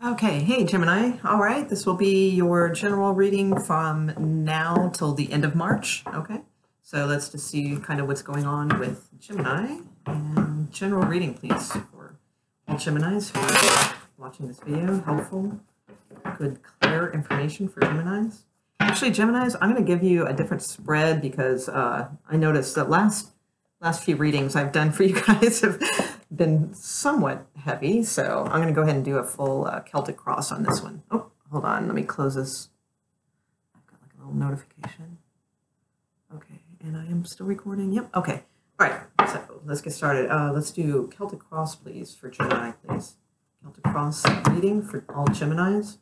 Okay, hey Gemini. All right, this will be your general reading from now till the end of March. Okay, so let's just see kind of what's going on with Gemini. And general reading, please, for all Geminis who are watching this video. Helpful, good, clear information for Geminis. Actually, Geminis, I'm going to give you a different spread because I noticed that last few readings I've done for you guys have been somewhat heavy, so I'm going to go ahead and do a full Celtic cross on this one. Oh, hold on, let me close this. I've got like a little notification. Okay, and I am still recording. Yep, okay. All right, so let's get started. Let's do Celtic cross, please, for Gemini, please. Celtic cross reading for all Geminis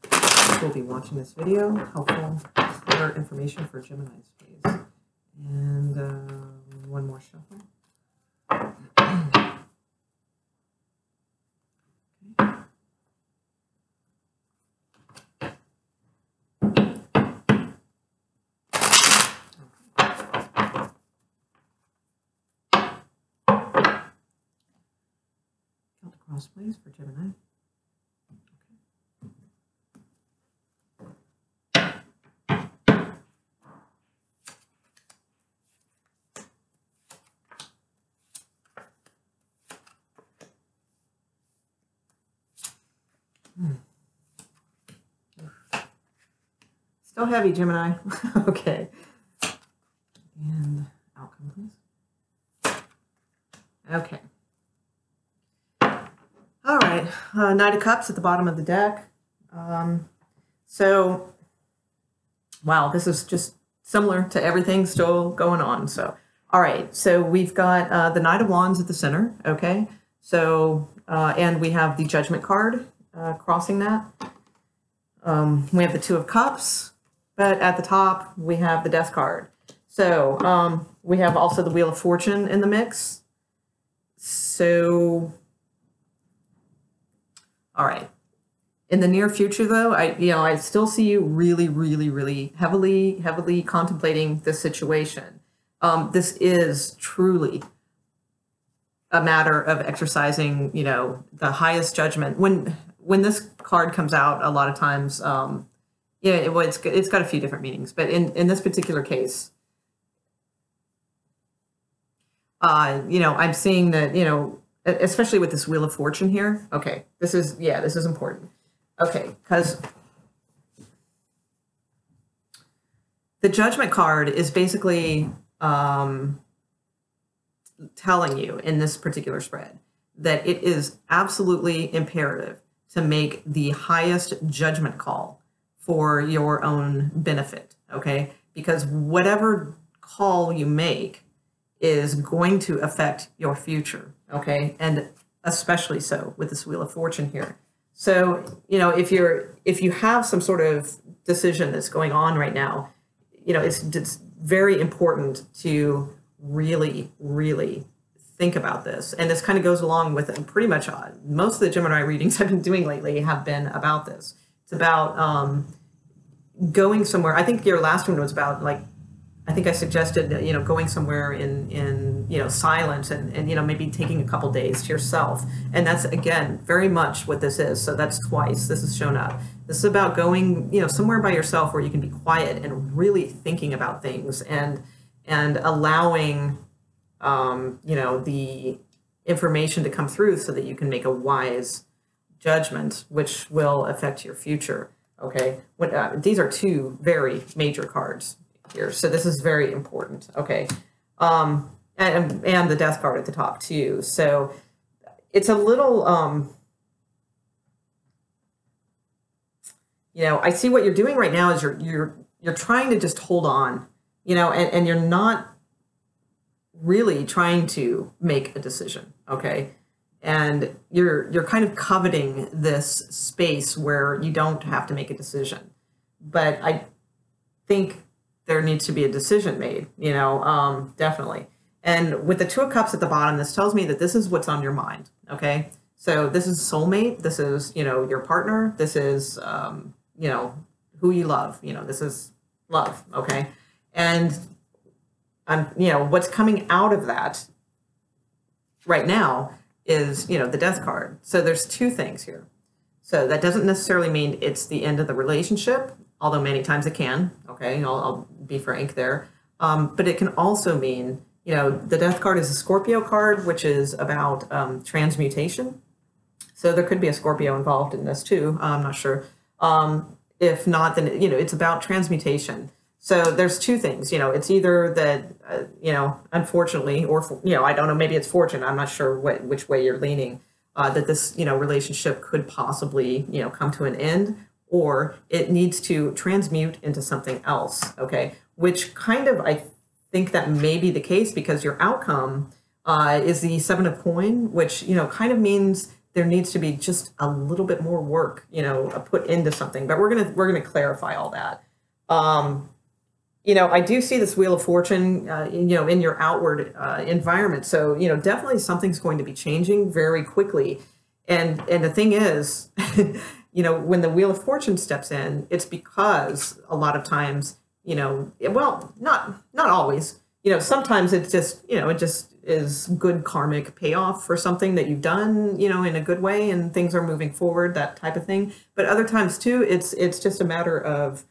who will be watching this video. Helpful, clear information for Geminis, please. And one more shuffle. Cross, please, for Gemini. Still heavy, Gemini. Okay. And outcome, please. Okay. All right, Knight of Cups at the bottom of the deck. So, wow, this is just similar to everything still going on. So, all right, so we've got the Knight of Wands at the center, okay? So, and we have the Judgment card crossing that. We have the Two of Cups, but at the top, we have the Death card. So, we have also the Wheel of Fortune in the mix. So, all right. In the near future, though, I still see you really heavily contemplating this situation. This is truly a matter of exercising, the highest judgment. When this card comes out, a lot of times, it's got a few different meanings. But in this particular case, I'm seeing that, especially with this Wheel of Fortune here. Okay, this is important. Okay, because the Judgment card is basically telling you in this particular spread that it is absolutely imperative to make the highest judgment call for your own benefit, okay? Because whatever call you make is going to affect your future, okay? And especially so with this Wheel of Fortune here. So, if you have some sort of decision that's going on right now, it's very important to really think about this. And this kind of goes along with pretty much most of the Gemini readings I've been doing lately have been about this. It's about going somewhere. I think your last one was about I think I suggested, going somewhere in silence and maybe taking a couple days to yourself. And that's, again, very much what this is. So that's twice this has shown up. This is about going, somewhere by yourself where you can be quiet and really thinking about things and allowing, the information to come through so that you can make a wise judgment, which will affect your future. Okay. These are two very major cards here. So this is very important. Okay. And the Death card at the top too. So it's a little, I see what you're doing right now is you're trying to just hold on, and you're not really trying to make a decision. Okay. And you're kind of coveting this space where you don't have to make a decision. But I think there needs to be a decision made, definitely. And with the Two of Cups at the bottom, this tells me that this is what's on your mind, okay? So this is soulmate, this is, your partner, this is, who you love, this is love, okay? And, what's coming out of that right now is, the Death card. So there's two things here. So that doesn't necessarily mean it's the end of the relationship, although many times it can. Okay, I'll be frank there. But it can also mean, the Death card is a Scorpio card, which is about transmutation. So there could be a Scorpio involved in this too. I'm not sure. If not, then, it's about transmutation. So there's two things, it's either that, unfortunately, or, I don't know, maybe it's fortune. I'm not sure which way you're leaning, that this, relationship could possibly, come to an end, or it needs to transmute into something else. Okay. Which kind of, I think that may be the case, because your outcome is the Seven of Coin, which, kind of means there needs to be just a little bit more work, put into something. But we're gonna clarify all that. I do see this Wheel of Fortune, in your outward environment. So, definitely something's going to be changing very quickly. And the thing is, when the Wheel of Fortune steps in, it's because a lot of times, well, not always, sometimes it's just, it just is good karmic payoff for something that you've done, in a good way, and things are moving forward, that type of thing. But other times too, it's just a matter of,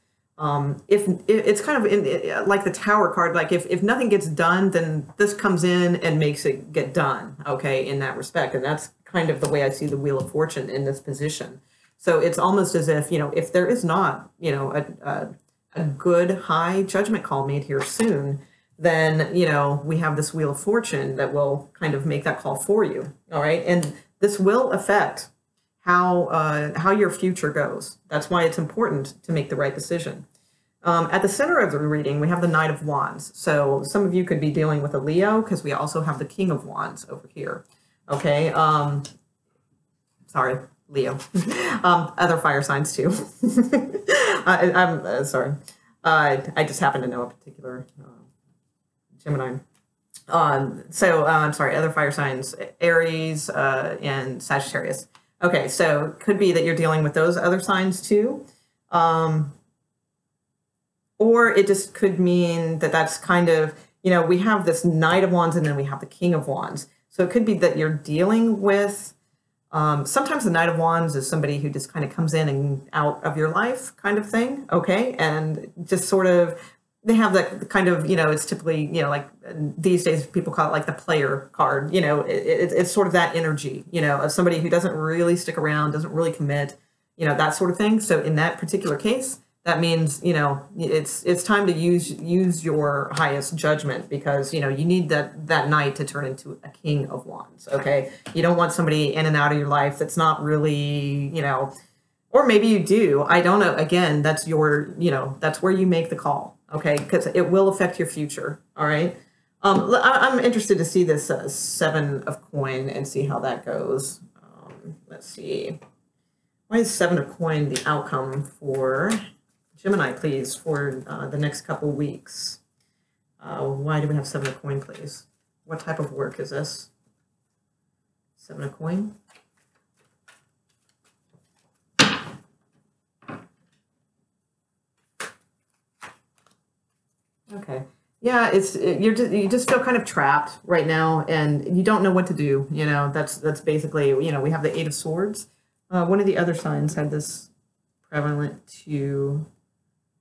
if it's kind of like the Tower card, like if nothing gets done, then this comes in and makes it get done. Okay. In that respect. And that's kind of the way I see the Wheel of Fortune in this position. So it's almost as if, if there is not, a good high judgment call made here soon, then, we have this Wheel of Fortune that will kind of make that call for you. All right. And this will affect how your future goes. That's why it's important to make the right decision. At the center of the reading, we have the Knight of Wands. So some of you could be dealing with a Leo, because we also have the King of Wands over here. Okay. Sorry, Leo. Other fire signs too. I'm sorry. I just happen to know a particular Gemini. I'm sorry, other fire signs, Aries and Sagittarius. Okay, so it could be that you're dealing with those other signs too. Or it just could mean that that's kind of, we have this Knight of Wands and then we have the King of Wands. So it could be that you're dealing with, sometimes the Knight of Wands is somebody who just kind of comes in and out of your life kind of thing. Okay. And just sort of, they have that kind of, it's typically, like these days people call it like the player card, it's sort of that energy, of somebody who doesn't really stick around, doesn't really commit, that sort of thing. So in that particular case, that means, it's time to use your highest judgment, because, you need that knight to turn into a King of Wands. Okay. You don't want somebody in and out of your life that's not really, or maybe you do. I don't know. Again, that's that's where you make the call. Okay. Because it will affect your future. All right. I'm interested to see this Seven of Coin and see how that goes. Let's see. Why is Seven of Coin the outcome for Gemini, please, for the next couple weeks? Why do we have Seven of Coin, please? What type of work is this? Seven of Coin. Okay. Yeah, you just feel kind of trapped right now, and you don't know what to do. That's basically, we have the Eight of Swords. One of the other signs had this prevalent to,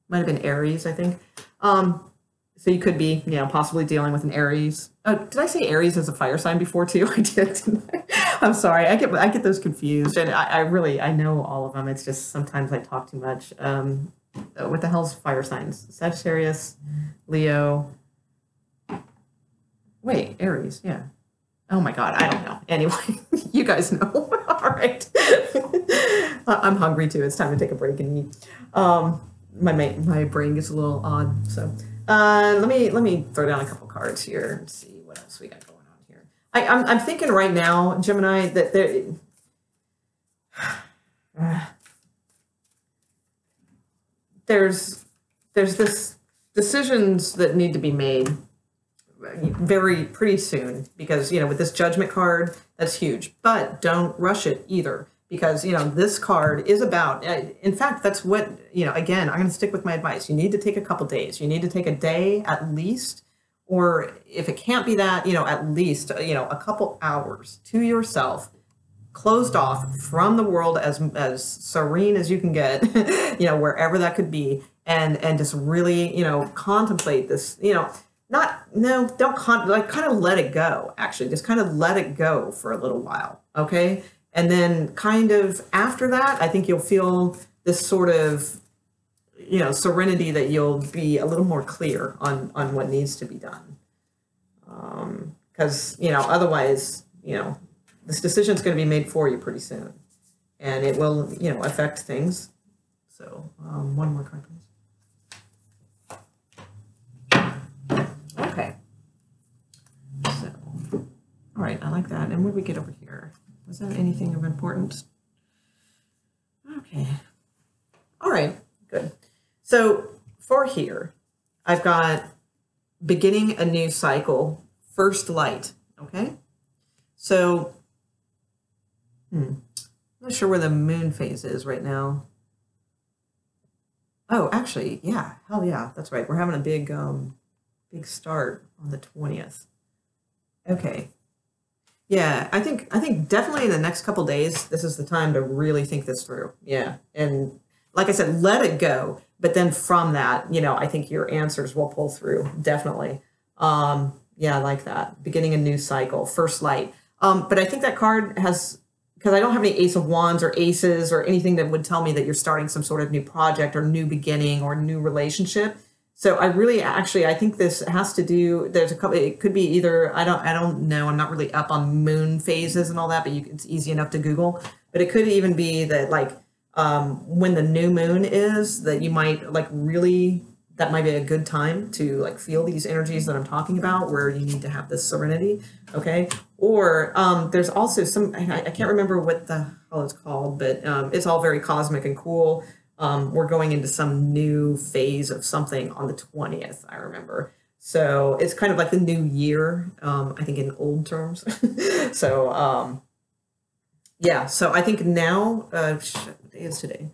might have been Aries, I think. So you could be, possibly dealing with an Aries. Oh, did I say Aries as a fire sign before too? I did, didn't I? I'm sorry. I get those confused, and I know all of them. It's just sometimes I talk too much. What the hell's fire signs? Sagittarius, Leo. Wait, Aries, yeah. Oh my God, I don't know. Anyway, you guys know. All right. I'm hungry too. It's time to take a break and eat. My brain gets a little odd. So let me throw down a couple cards here and see what else we got going on here. I'm thinking right now, Gemini, that there's this decisions that need to be made pretty soon, because with this Judgment card, that's huge. But don't rush it either, because this card is about, in fact, that's what, again, I'm going to stick with my advice. You need to take a couple days. You need to take a day at least, or if it can't be that, at least a couple hours to yourself. closed off from the world as serene as you can get, wherever that could be, and just really, contemplate this, not, no, don't like kind of let it go, actually, just kind of let it go for a little while. Okay. And then kind of after that, I think you'll feel this sort of, serenity that you'll be a little more clear on what needs to be done. Because, otherwise, this decision is going to be made for you pretty soon, and it will, affect things. So one more card, please. Okay. So, all right, I like that. And what did we get over here? Was that anything of importance? Okay. All right, good. So for here, I've got beginning a new cycle, first light, okay? So, I'm not sure where the moon phase is right now. Oh, actually, yeah, hell yeah, that's right. We're having a big start on the 20th. Okay. Yeah, I think definitely in the next couple days, this is the time to really think this through. Yeah, and like I said, let it go. But then from that, I think your answers will pull through, definitely. Yeah, I like that. Beginning a new cycle, first light. But I think that card has, because I don't have any Ace of Wands or aces or anything that would tell me that you're starting some sort of new project or new beginning or new relationship. So I really, actually, I think this has to do, there's a couple, it could be either, I don't know, I'm not really up on moon phases and all that, but it's easy enough to Google. But it could even be that, like, when the new moon is, that you might, like, really, that might be a good time to, like, feel these energies that I'm talking about, where you need to have this serenity, okay? Or there's also some, I can't remember what the hell it's called, but it's all very cosmic and cool. We're going into some new phase of something on the 20th, I remember. So it's kind of like the new year, I think in old terms. So, yeah, so I think now, what day is today?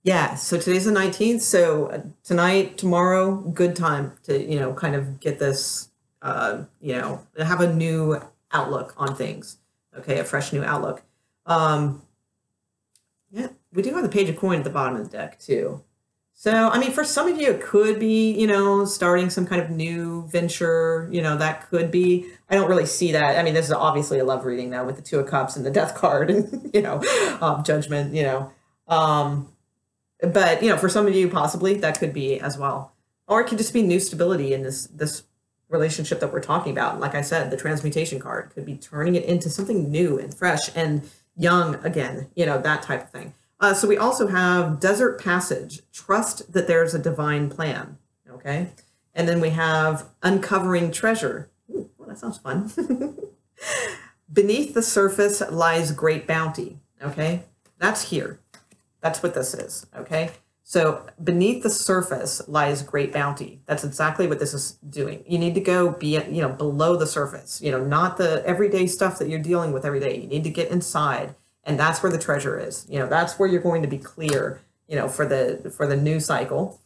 Yeah, so today's the 19th. So tonight, tomorrow, good time to, kind of get this, have a new outlook on things. Okay, a fresh new outlook. Yeah, we do have the Page of Coin at the bottom of the deck too. So, I mean, for some of you, it could be, starting some kind of new venture, that could be. I don't really see that. I mean, this is obviously a love reading though, with the Two of Cups and the Death card and, Judgment, but, for some of you, possibly that could be as well. Or it could just be new stability in this relationship that we're talking about. Like I said, the Transmutation card could be turning it into something new and fresh and young again, that type of thing. So we also have Desert Passage, trust that there's a divine plan, okay? And then we have Uncovering Treasure. Ooh, well, that sounds fun. Beneath the surface lies great bounty, okay? That's here. That's what this is, okay? So beneath the surface lies great bounty. That's exactly what this is doing. You need to go below the surface, not the everyday stuff that you're dealing with every day. You need to get inside, and that's where the treasure is. That's where you're going to be clear, for the new cycle.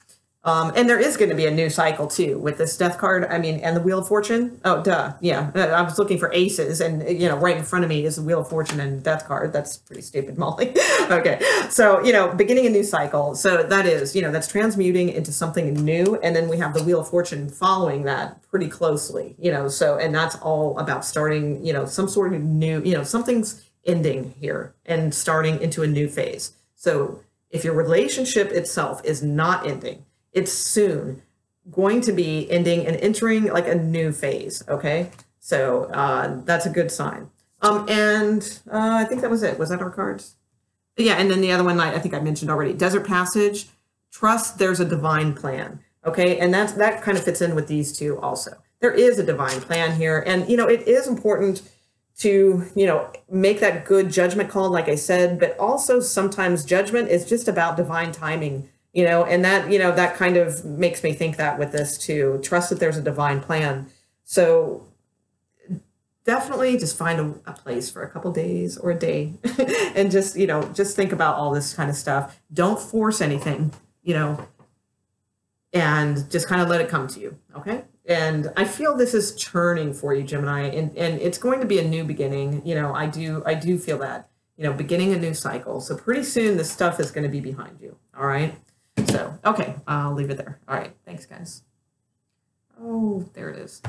And there is going to be a new cycle too with this Death card. I mean, and the Wheel of Fortune. Oh, duh. Yeah. I was looking for aces and, right in front of me is the Wheel of Fortune and Death card. That's pretty stupid, Molly. Okay. So, beginning a new cycle. So that is, that's transmuting into something new. And then we have the Wheel of Fortune following that pretty closely, so, and that's all about starting, some sort of new, something's ending here and starting into a new phase. So if your relationship itself is not ending, it's soon going to be ending and entering like a new phase, okay? So that's a good sign. And I think that was it. Was that our cards? Yeah, and then the other one I think I mentioned already. Desert Passage, trust there's a divine plan, okay? And that kind of fits in with these two also. There is a divine plan here. And, it is important to, make that good judgment call, like I said, but also sometimes judgment is just about divine timing. And that, that kind of makes me think that with this too. Trust that there's a divine plan. So definitely just find a place for a couple days or a day and just, just think about all this kind of stuff. Don't force anything, and just kind of let it come to you. Okay. And I feel this is churning for you, Gemini, and it's going to be a new beginning. I do feel that. beginning a new cycle. So pretty soon this stuff is going to be behind you. All right. So, okay, I'll leave it there. All right. Thanks, guys. Oh, there it is.